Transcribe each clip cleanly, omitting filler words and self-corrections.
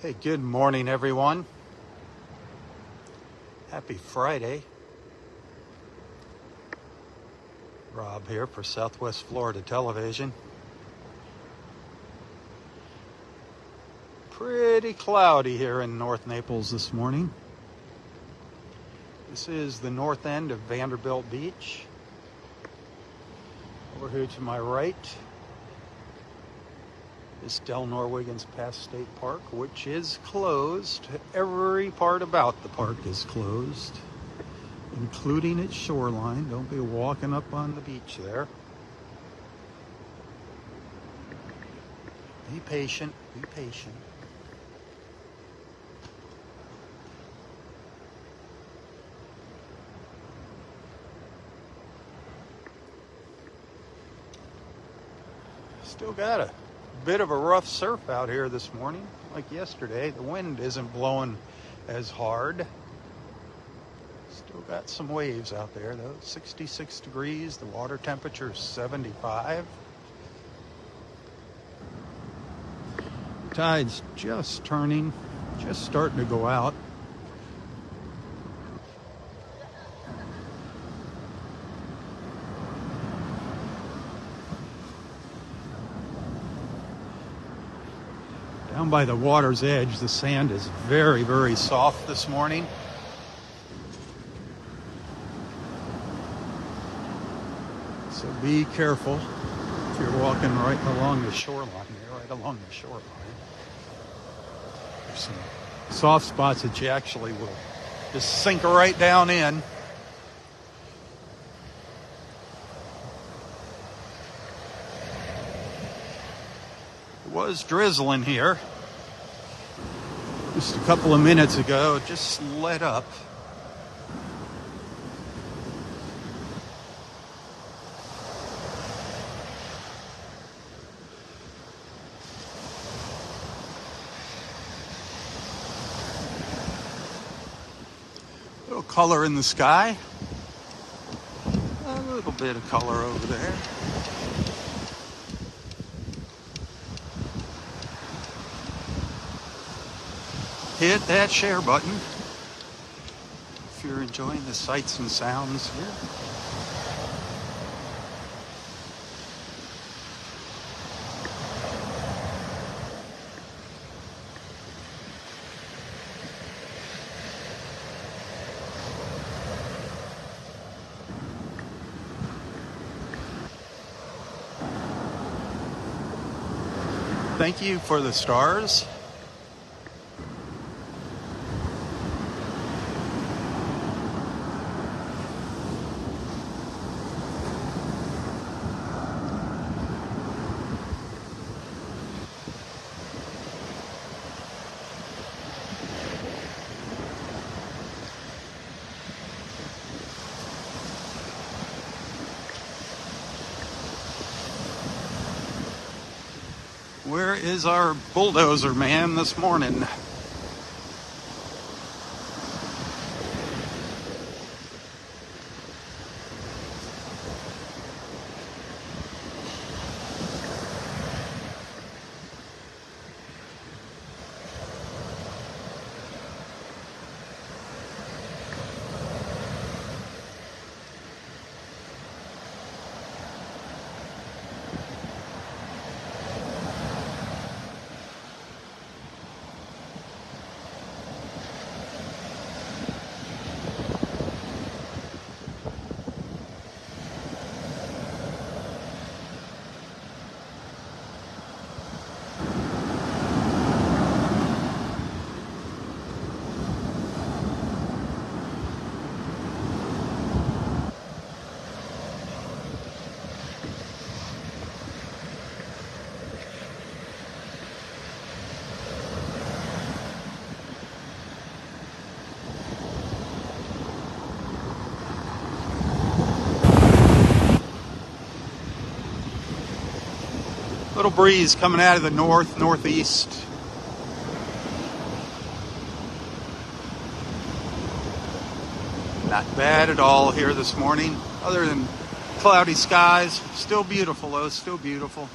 Hey, good morning, everyone. Happy Friday. Rob here for Southwest Florida Television. Pretty cloudy here in North Naples this morning. This is the north end of Vanderbilt Beach. Over here to my right is Del Norwigans Pass State Park, which is closed. Every part about the park is closed, including its shoreline. Don't be walking up on the beach there. Be patient, be patient. Still got a bit of a rough surf out here this morning, like yesterday. The wind isn't blowing as hard. Still got some waves out there though. 66 degrees, the water temperature is 75. Tide's just turning, just starting to go out. Down by the water's edge, the sand is very, very soft this morning. So be careful if you're walking right along the shoreline. You're right along the shoreline. There's some soft spots that you actually will just sink right down in. It was drizzling here just a couple of minutes ago. It just let up. A little color in the sky. A little bit of color over there. Hit that share button if you're enjoying the sights and sounds here. Thank you for the stars. Where is our bulldozer man this morning? Little breeze coming out of the northeast. Not bad at all here this morning, other than cloudy skies. Still beautiful though, still beautiful.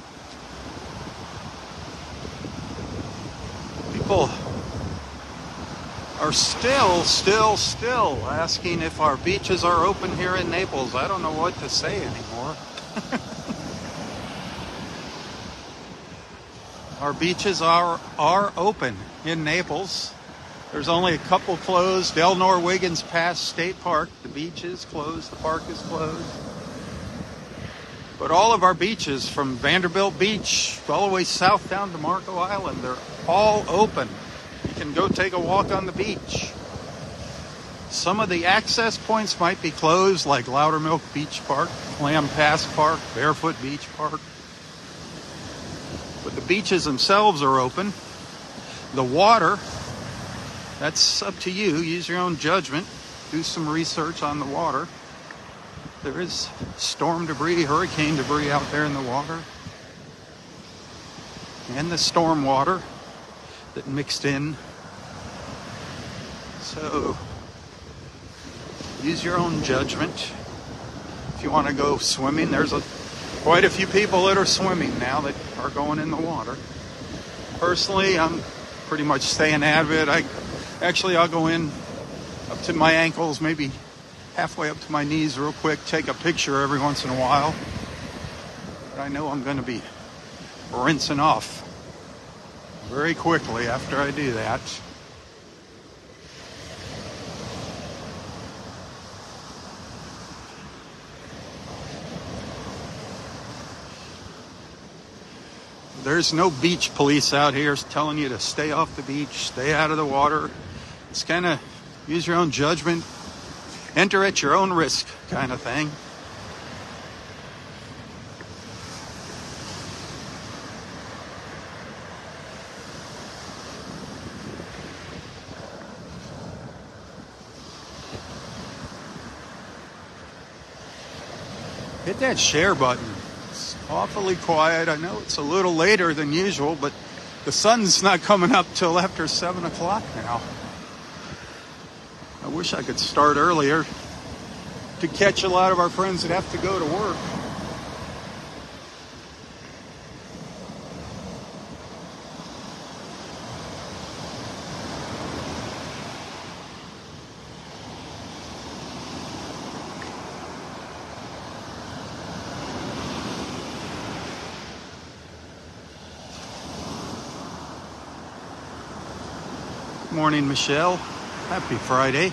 People are still asking if our beaches are open here in Naples. I don't know what to say anymore. Our beaches are open in Naples. There's only a couple closed. Elnor Wiggins Pass State Park. The beach is closed. The park is closed. But all of our beaches, from Vanderbilt Beach all the way south down to Marco Island, they're all open. You can go take a walk on the beach. Some of the access points might be closed, like Loudermilk Beach Park, Clam Pass Park, Barefoot Beach Park. But the beaches themselves are open. The water, that's up to you. Use your own judgment. Do some research on the water. There is storm debris, hurricane debris out there in the water. And the storm water that mixed in. So use your own judgment. If you want to go swimming, there's quite a few people that are swimming now that are going in the water. Personally, I'm pretty much staying out of it. I'll go in up to my ankles, maybe halfway up to my knees real quick, take a picture every once in a while. But I know I'm going to be rinsing off very quickly after I do that. There's no beach police out here telling you to stay off the beach, stay out of the water. It's kind of use your own judgment, enter at your own risk kind of thing. Hit that share button. It's awfully quiet. I know it's a little later than usual, but the sun's not coming up till after 7 o'clock now. I wish I could start earlier to catch a lot of our friends that have to go to work. Good morning, Michelle. Happy Friday.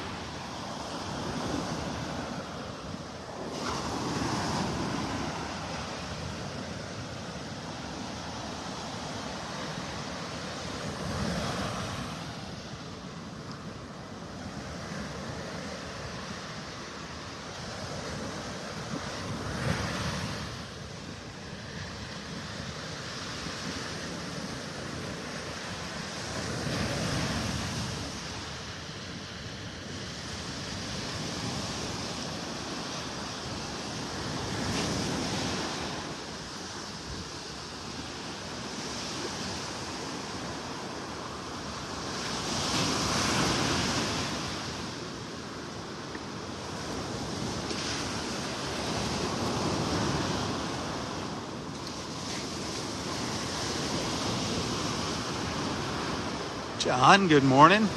John, good morning.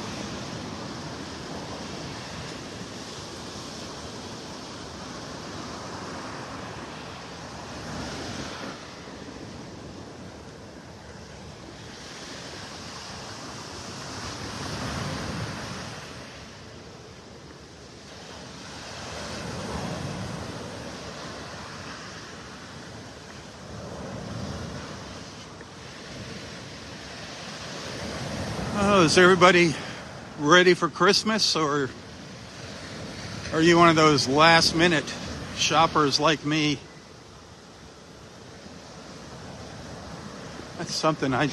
Oh, is everybody ready for Christmas, or are you one of those last-minute shoppers like me? That's something I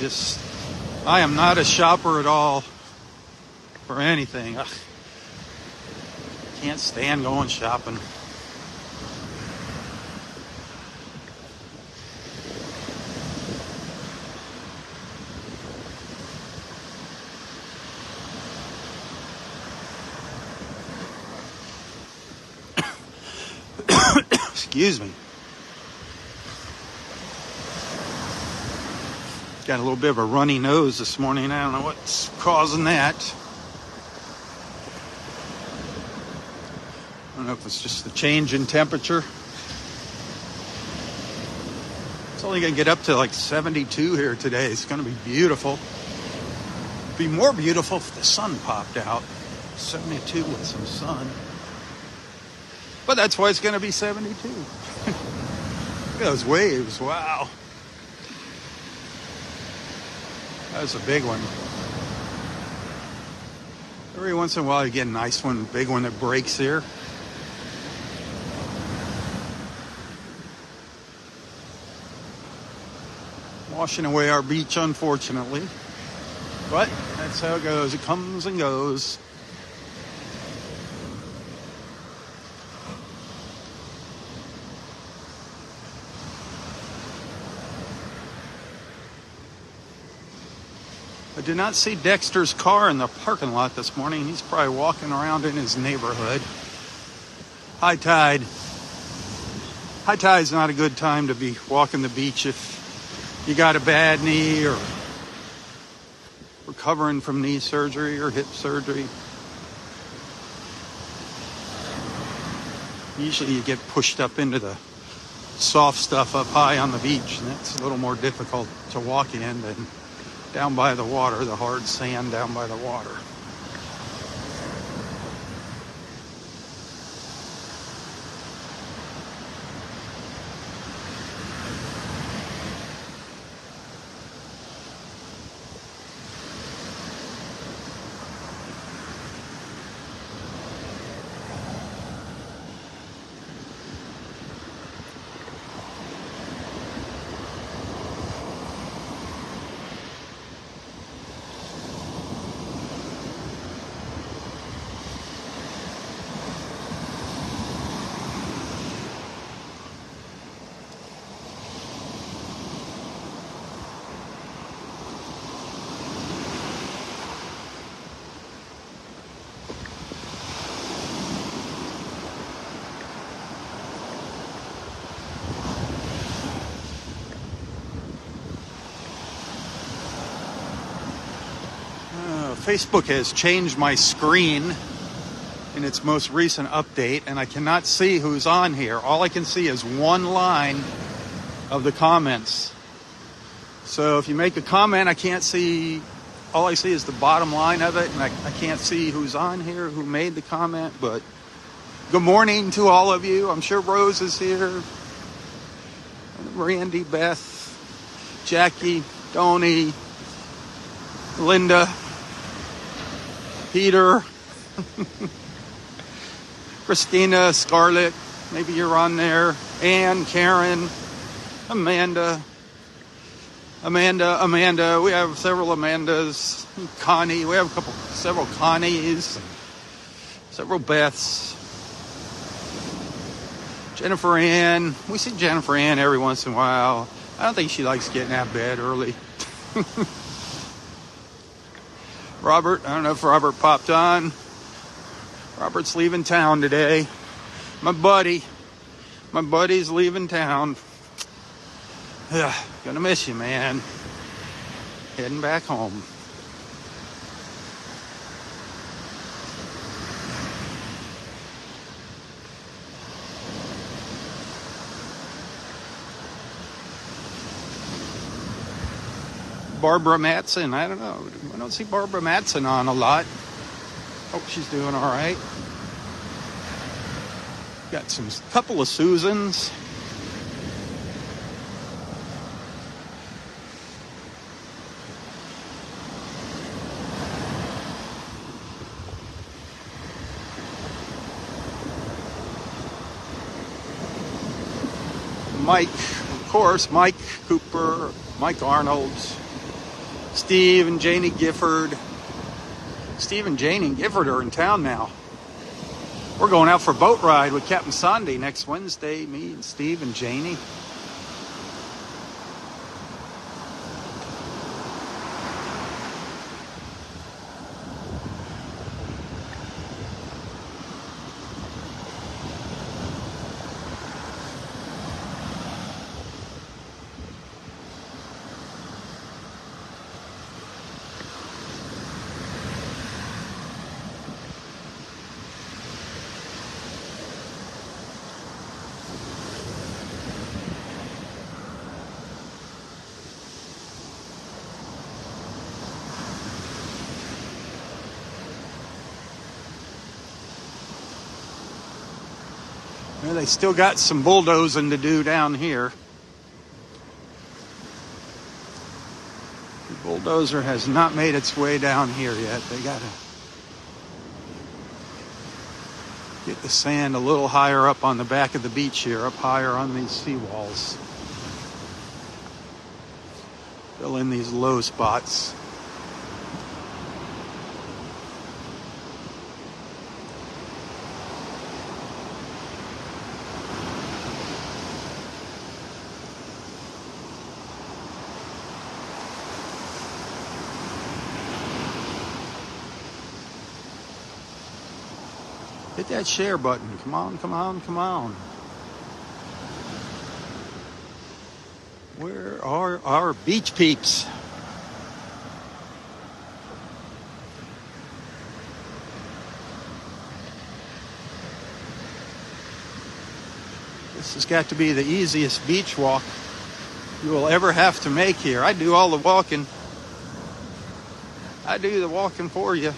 am not a shopper at all for anything. Ugh. Can't stand going shopping. Excuse me. Got a little bit of a runny nose this morning. I don't know what's causing that. don't know if it's just the change in temperature. It's only going to get up to like 72 here today. It's going to be beautiful. Be more beautiful if the sun popped out. 72 with some sun. But that's why it's going to be 72. Look at those waves. Wow. That was a big one. Every once in a while you get a nice one, big one that breaks here. Washing away our beach, unfortunately. But that's how it goes. It comes and goes. I did not see Dexter's car in the parking lot this morning. He's probably walking around in his neighborhood. High tide. High tide's not a good time to be walking the beach if you got a bad knee or recovering from knee surgery or hip surgery. Usually you get pushed up into the soft stuff up high on the beach, and that's a little more difficult to walk in than down by the water, the hard sand down by the water. Facebook has changed my screen in its most recent update, and I cannot see who's on here. All I can see is one line of the comments. So if you make a comment, I can't see, all I see is the bottom line of it, and I can't see who's on here, who made the comment. But good morning to all of you. I'm sure Rose is here. Randy, Beth, Jackie, Tony, Linda, Peter, Christina, Scarlett, maybe you're on there, Ann, Karen, Amanda. We have several Amandas, Connie. We have several Connies, several Beths. Jennifer Ann. We see Jennifer Ann every once in a while. I don't think she likes getting out of bed early. Robert, I don't know if Robert popped on. Robert's leaving town today. My buddy's leaving town. Gonna miss you, man. Heading back home. Barbara Matson, I don't know. I don't see Barbara Matson on a lot. Hope she's doing all right. Got some couple of Susans. Mike, of course, Mike Cooper, Mike Arnold, Steve and Janie Gifford. Steve and Janie Gifford are in town now. We're going out for a boat ride with Captain Sandy next Wednesday, me and Steve and Janie. Well, they still got some bulldozing to do down here. The bulldozer has not made its way down here yet. They got to get the sand a little higher up on the back of the beach here, up higher on these seawalls. Fill in these low spots. Hit that share button. Come on, come on, come on. Where are our beach peeps? This has got to be the easiest beach walk you will ever have to make here. I do all the walking. I do the walking for you.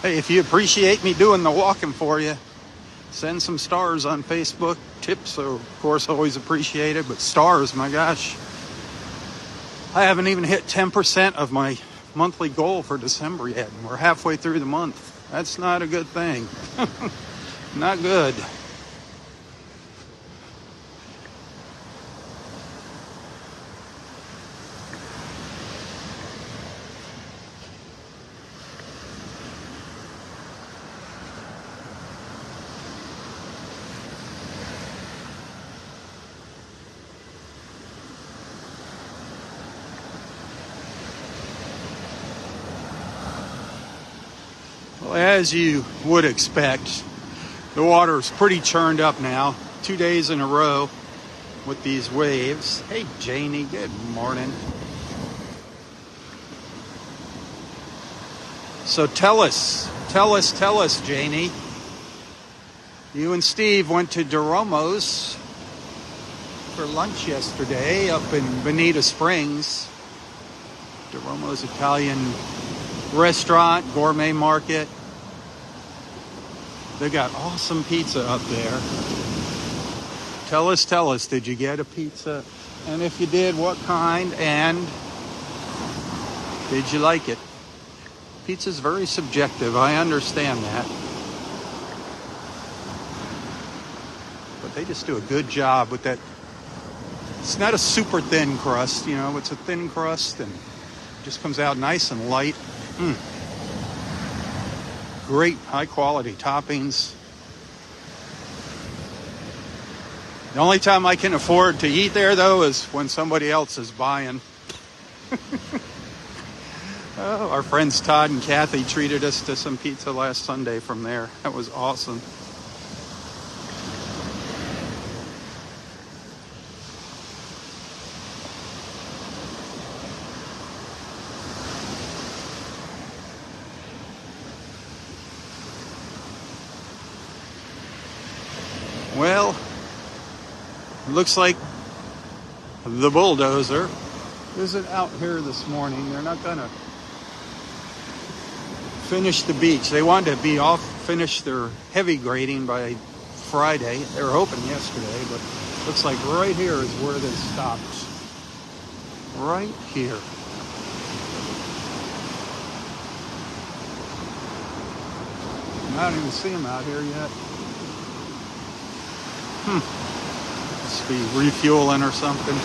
Hey, if you appreciate me doing the walking for you, send some stars on Facebook. Tips are, of course, always appreciated, but stars, my gosh. I haven't even hit 10% of my monthly goal for December yet, and we're halfway through the month. That's not a good thing. Not good. Well, as you would expect, the water is pretty churned up now. 2 days in a row with these waves. Hey, Janie, good morning. So tell us, Janie. You and Steve went to DeRomo's for lunch yesterday up in Bonita Springs. DeRomo's Italian restaurant, gourmet market. They got awesome pizza up there. Tell us, did you get a pizza? And if you did, what kind? And did you like it? Pizza's very subjective, I understand that. But they just do a good job with that. It's not a super thin crust, you know, it's a thin crust and it just comes out nice and light. Great high quality toppings. The only time I can afford to eat there, though, is when somebody else is buying. Oh, our friends Todd and Kathy treated us to some pizza last Sunday from there. That was awesome. Well, it looks like the bulldozer isn't out here this morning. They're not going to finish the beach. They wanted to be off, finish their heavy grading by Friday. They were hoping yesterday, but looks like right here is where they stopped. Right here. I don't even see them out here yet. Must be refueling or something.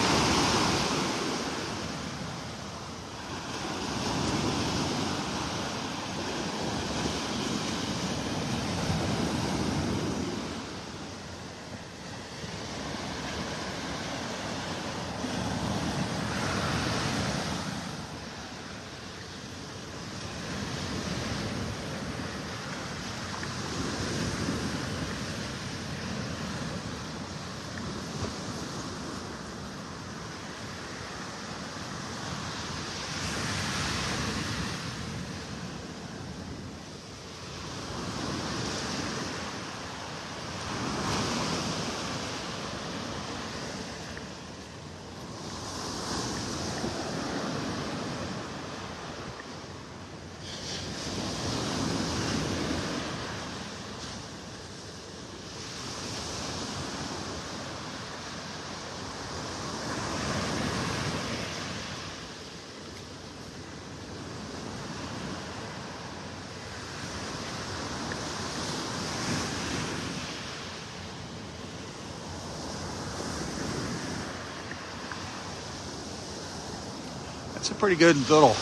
It's a pretty good little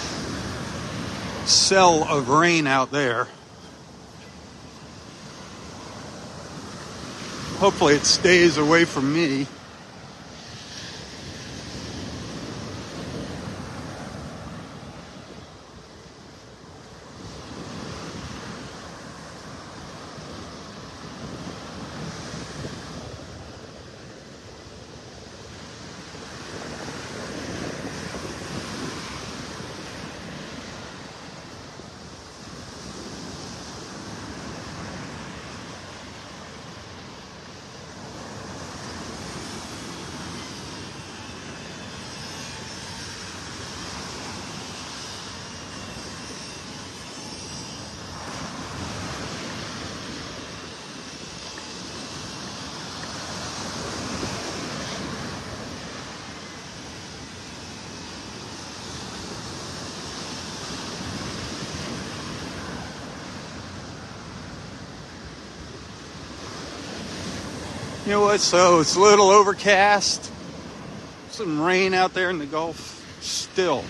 cell of rain out there. Hopefully it stays away from me. You know what? So it's a little overcast. Some rain out there in the Gulf. Still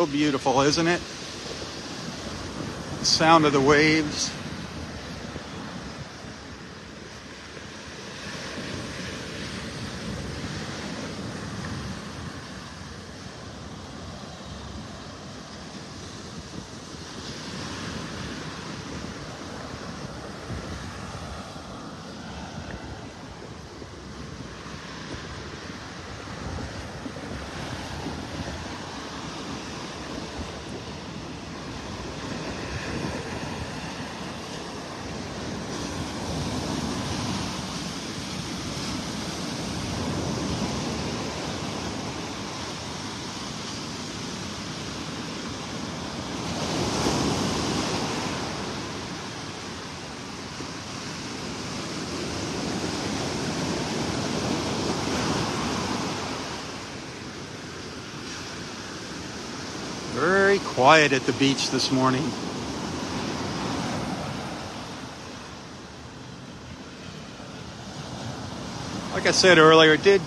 beautiful, isn't it? The sound of the waves. Very quiet at the beach this morning. Like I said earlier, it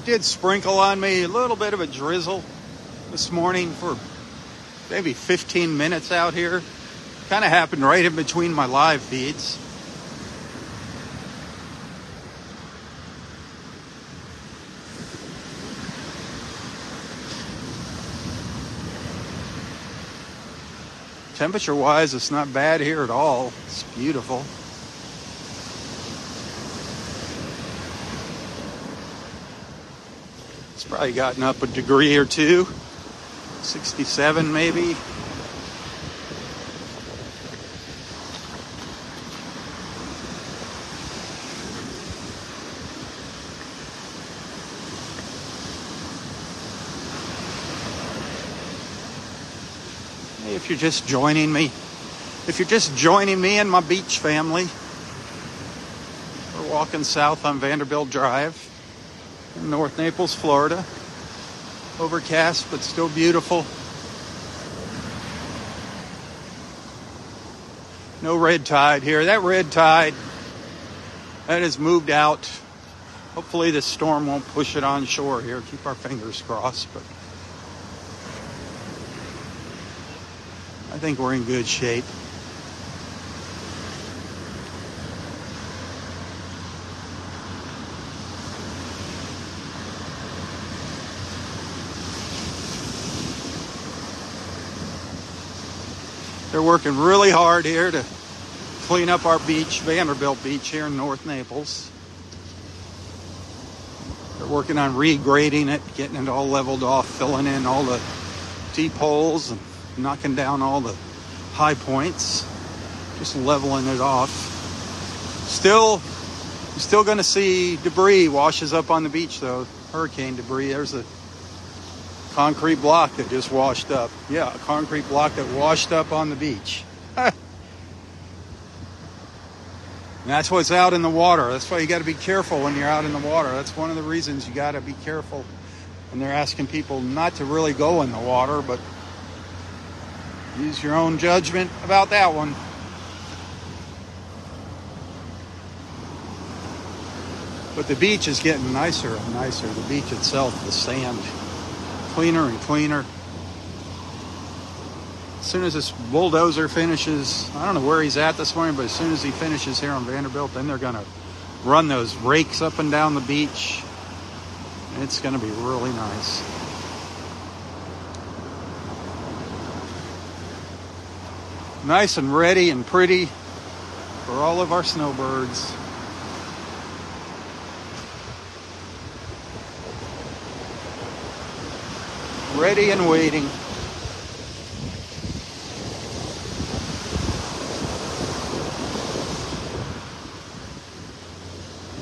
did sprinkle on me, a little bit of a drizzle this morning for maybe 15 minutes out here. Kind of happened right in between my live feeds. Temperature-wise, it's not bad here at all. It's beautiful. It's probably gotten up a degree or two. 67 maybe. If you're just joining me and my beach family, we're walking south on Vanderbilt Drive in North Naples, Florida. Overcast, but still beautiful. No red tide here. That red tide, that has moved out. Hopefully this storm won't push it on shore here. Keep our fingers crossed, but I think we're in good shape. They're working really hard here to clean up our beach, Vanderbilt Beach here in North Naples. They're working on regrading it, getting it all leveled off, filling in all the deep holes and knocking down all the high points, just leveling it off. You're still going to see debris washes up on the beach, though. Hurricane debris. There's a concrete block that just washed up. Yeah, a concrete block that washed up on the beach. And that's what's out in the water. That's why you got to be careful when you're out in the water. That's one of the reasons you got to be careful. And they're asking people not to really go in the water, but use your own judgment about that one. But the beach is getting nicer and nicer. The beach itself, the sand, cleaner and cleaner. As soon as this bulldozer finishes, I don't know where he's at this morning, but as soon as he finishes here on Vanderbilt, then they're going to run those rakes up and down the beach. It's going to be really nice. Nice and ready and pretty for all of our snowbirds. Ready and waiting.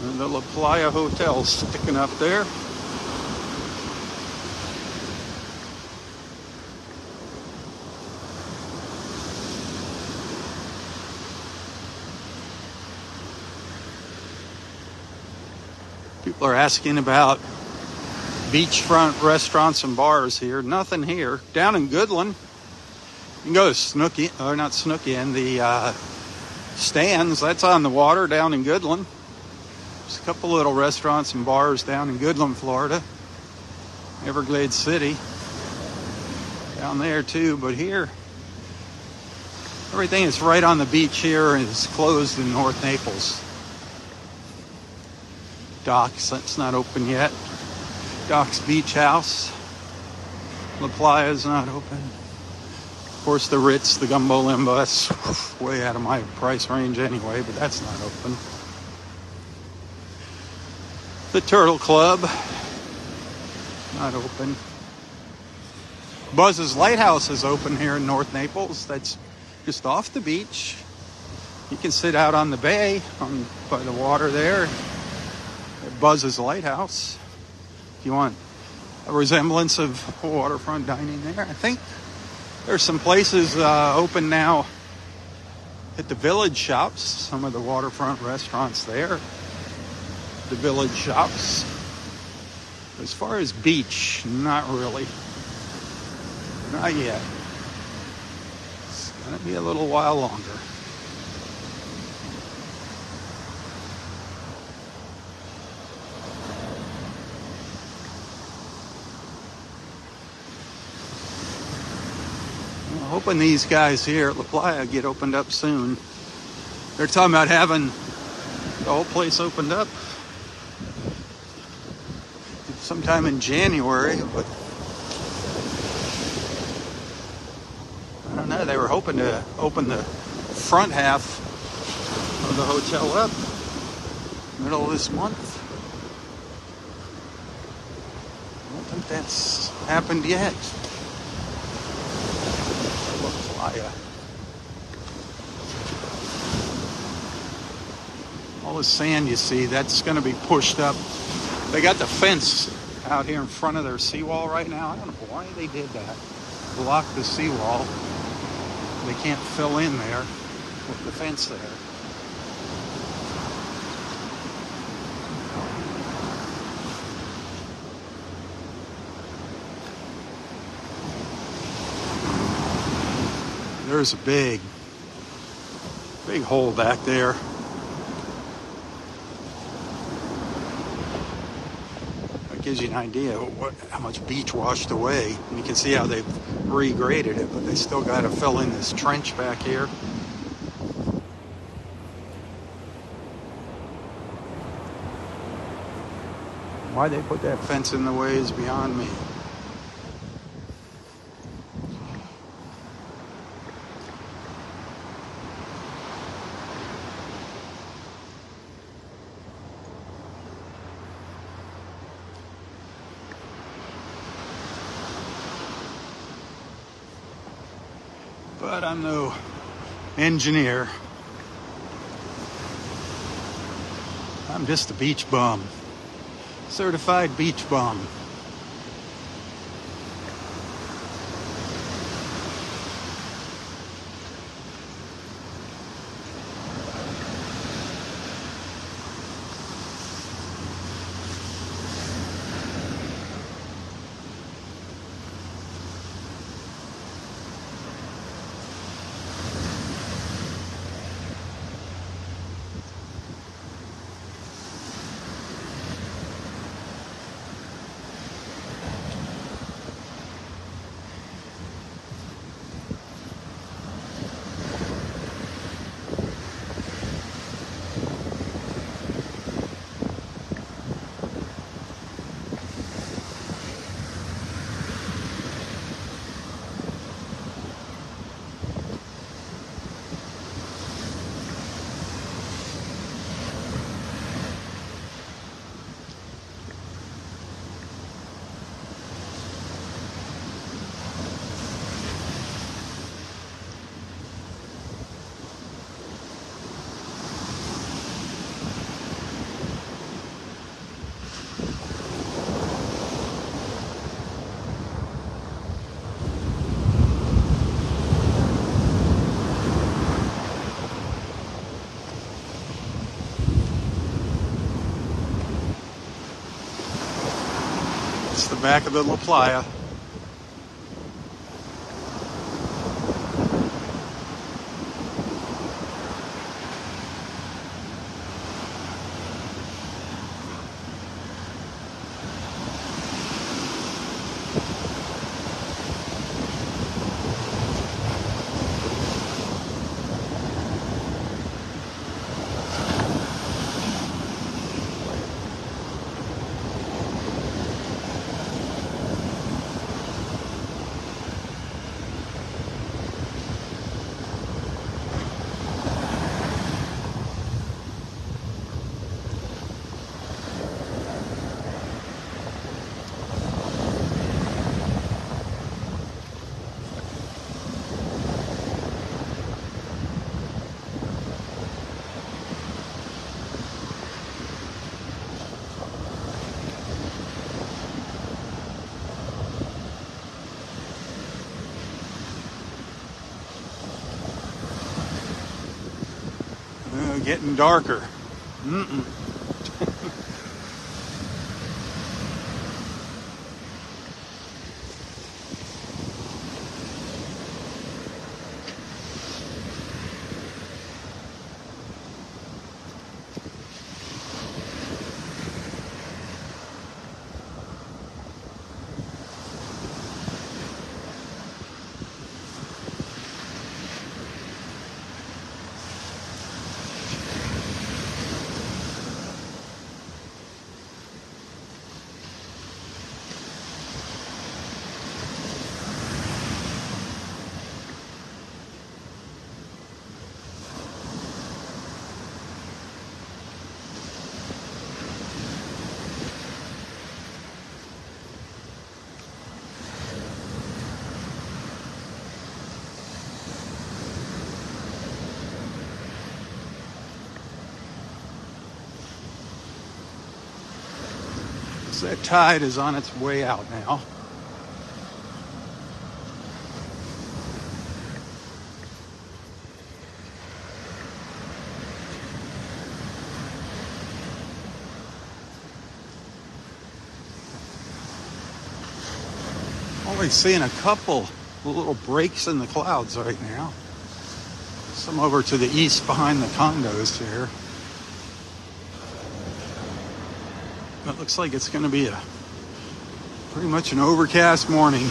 And the La Playa Hotel sticking up there. People are asking about beachfront restaurants and bars here. Nothing here. Down in Goodland, you can go to Snooki, or not Snooki, and the Stands. That's on the water down in Goodland. There's a couple little restaurants and bars down in Goodland, Florida. Everglades City. Down there too, but here, everything is right on the beach here is closed in North Naples. Docks, that's not open yet. Docks Beach House. La Playa is not open. Of course, the Ritz, the Gumbo Limbo, that's way out of my price range anyway, but that's not open. The Turtle Club, not open. Buzz's Lighthouse is open here in North Naples. That's just off the beach. You can sit out on the bay by the water there at Buzz's Lighthouse. If you want a resemblance of waterfront dining there. I think there's some places open now at the Village Shops, some of the waterfront restaurants there. The Village Shops. As far as beach, not really. Not yet. It's going to be a little while longer. I'm hoping these guys here at La Playa get opened up soon. They're talking about having the whole place opened up sometime in January, but I don't know. They were hoping to open the front half of the hotel up middle of this month. I don't think that's happened yet. La Playa. All the sand you see, that's going to be pushed up. They got the fence out here in front of their seawall right now. I don't know why they did that. Block the seawall. They can't fill in there with the fence there. There's a big hole back there. Gives you an idea of how much beach washed away. And you can see how they've regraded it, but they still got to fill in this trench back here. Why they put that fence in the way is beyond me. But I'm no engineer. I'm just a beach bum. Certified beach bum. back of the La Playa. Getting darker. That tide is on its way out now. Only seeing a couple little breaks in the clouds right now. Some over to the east behind the condos here. It looks like it's going to be pretty much an overcast morning.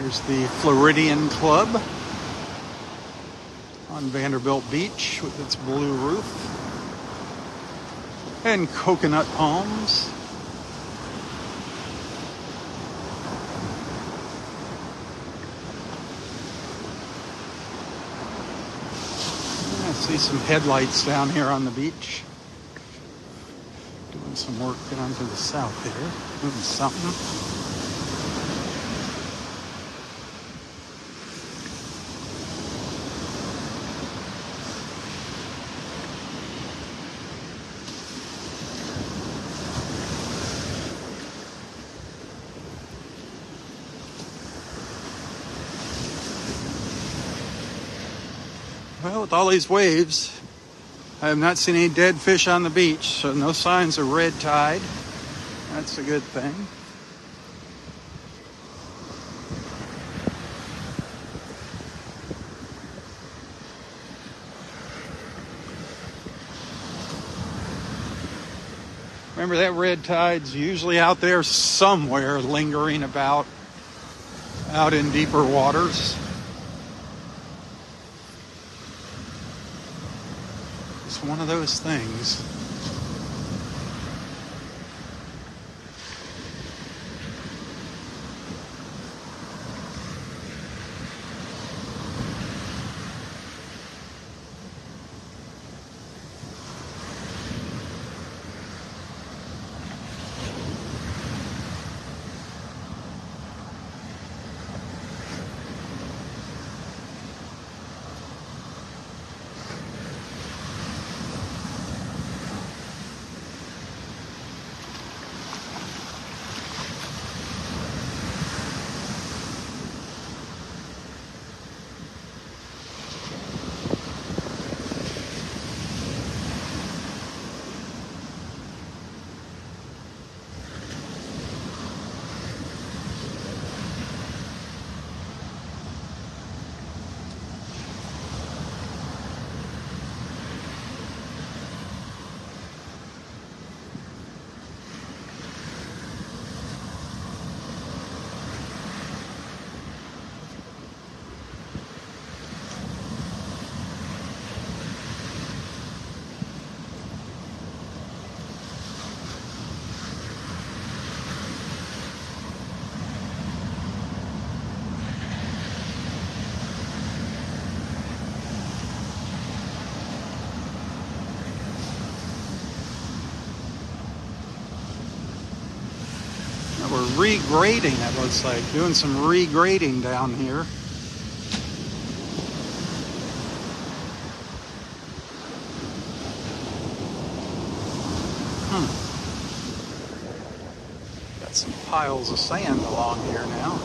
There's the Floridian Club on Vanderbilt Beach with its blue roof and coconut palms. I see some headlights down here on the beach. Doing some work down to the south here. Doing something. Well, with all these waves, I have not seen any dead fish on the beach, so no signs of red tide. That's a good thing. Remember, that red tide's usually out there somewhere, lingering about out in deeper waters. It's one of those things. We're regrading, it looks like. Doing some regrading down here. Got some piles of sand along here now.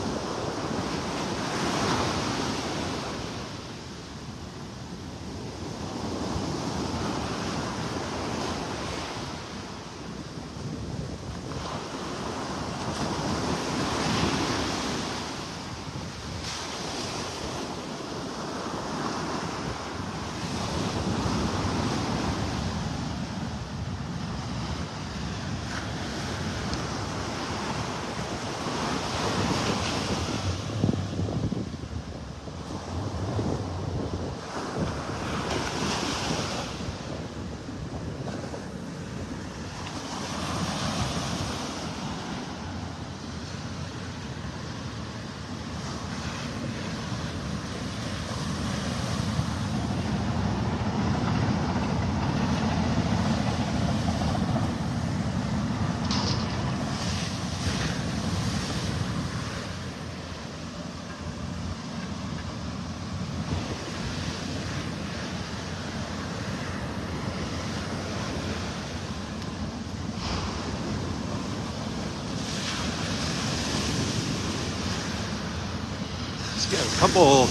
Got a couple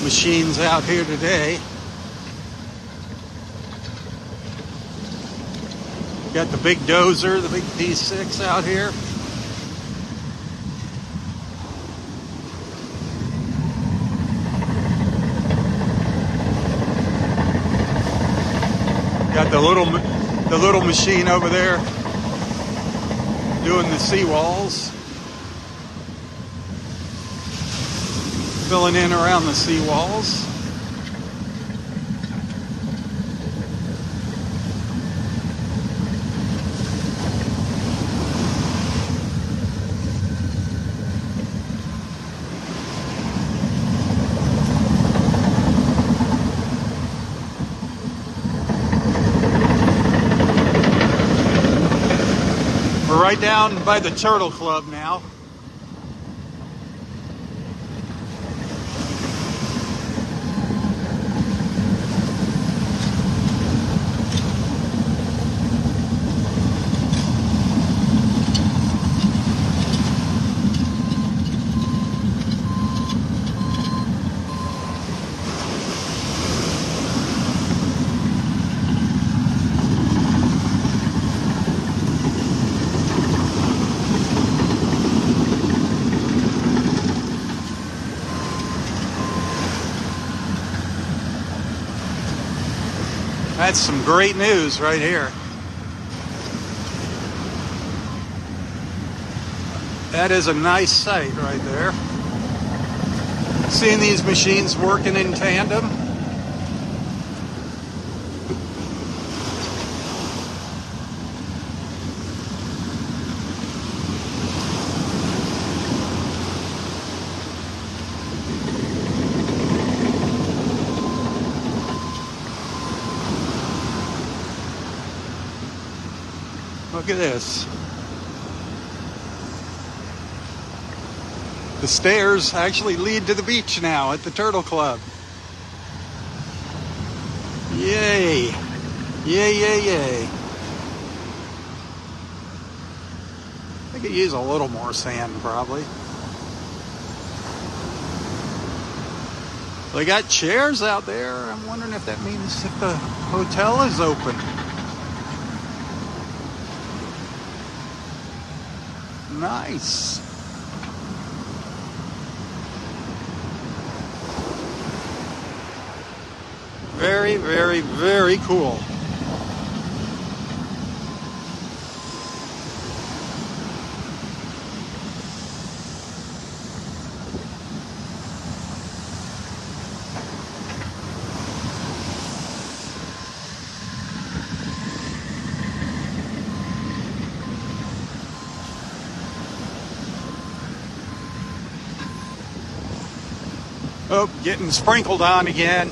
machines out here today. Got the big dozer, the big P6 out here. Got the little machine over there doing the seawalls. filling in around the seawalls. We're right down by the Turtle Club now. That's some great news right here. That is a nice sight right there. Seeing these machines working in tandem. Look at this. The stairs actually lead to the beach now at the Turtle Club. Yay. Yay, yay, yay. I could use a little more sand probably. They got chairs out there. I'm wondering if that means that the hotel is open. Nice. Very, very, very cool. Oh, getting sprinkled on again.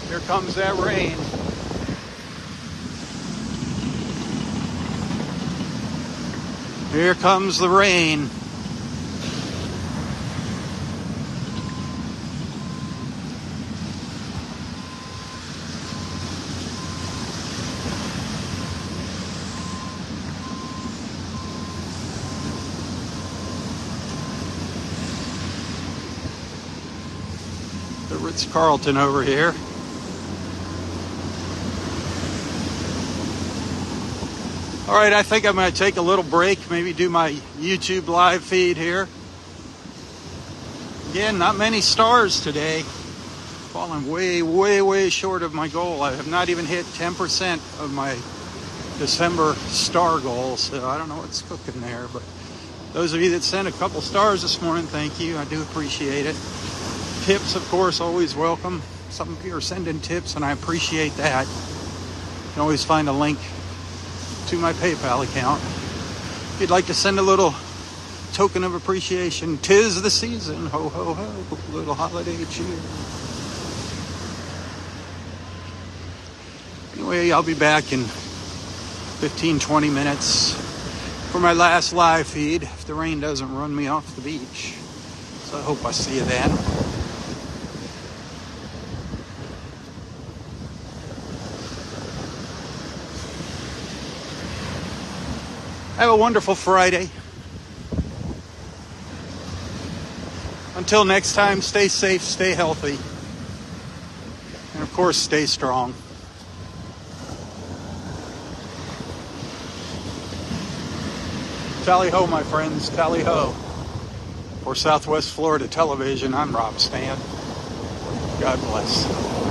Here comes that rain. Here comes the rain. The Ritz-Carlton over here. All right, I think I'm going to take a little break, maybe do my YouTube live feed here. Again, not many stars today. Falling way, way, way short of my goal. I have not even hit 10% of my December star goal, so I don't know what's cooking there. But those of you that sent a couple stars this morning, thank you. I do appreciate it. Tips, of course, always welcome. Some of you are sending tips, and I appreciate that. You can always find a link to my PayPal account. If you'd like to send a little token of appreciation, 'tis the season, ho, ho, ho, little holiday cheer. Anyway, I'll be back in 15-20 minutes for my last live feed, if the rain doesn't run me off the beach. So I hope I see you then. Have a wonderful Friday. Until next time, stay safe, stay healthy, and of course, stay strong. Tally ho, my friends, tally ho. For Southwest Florida Television, I'm Robb Stan. God bless.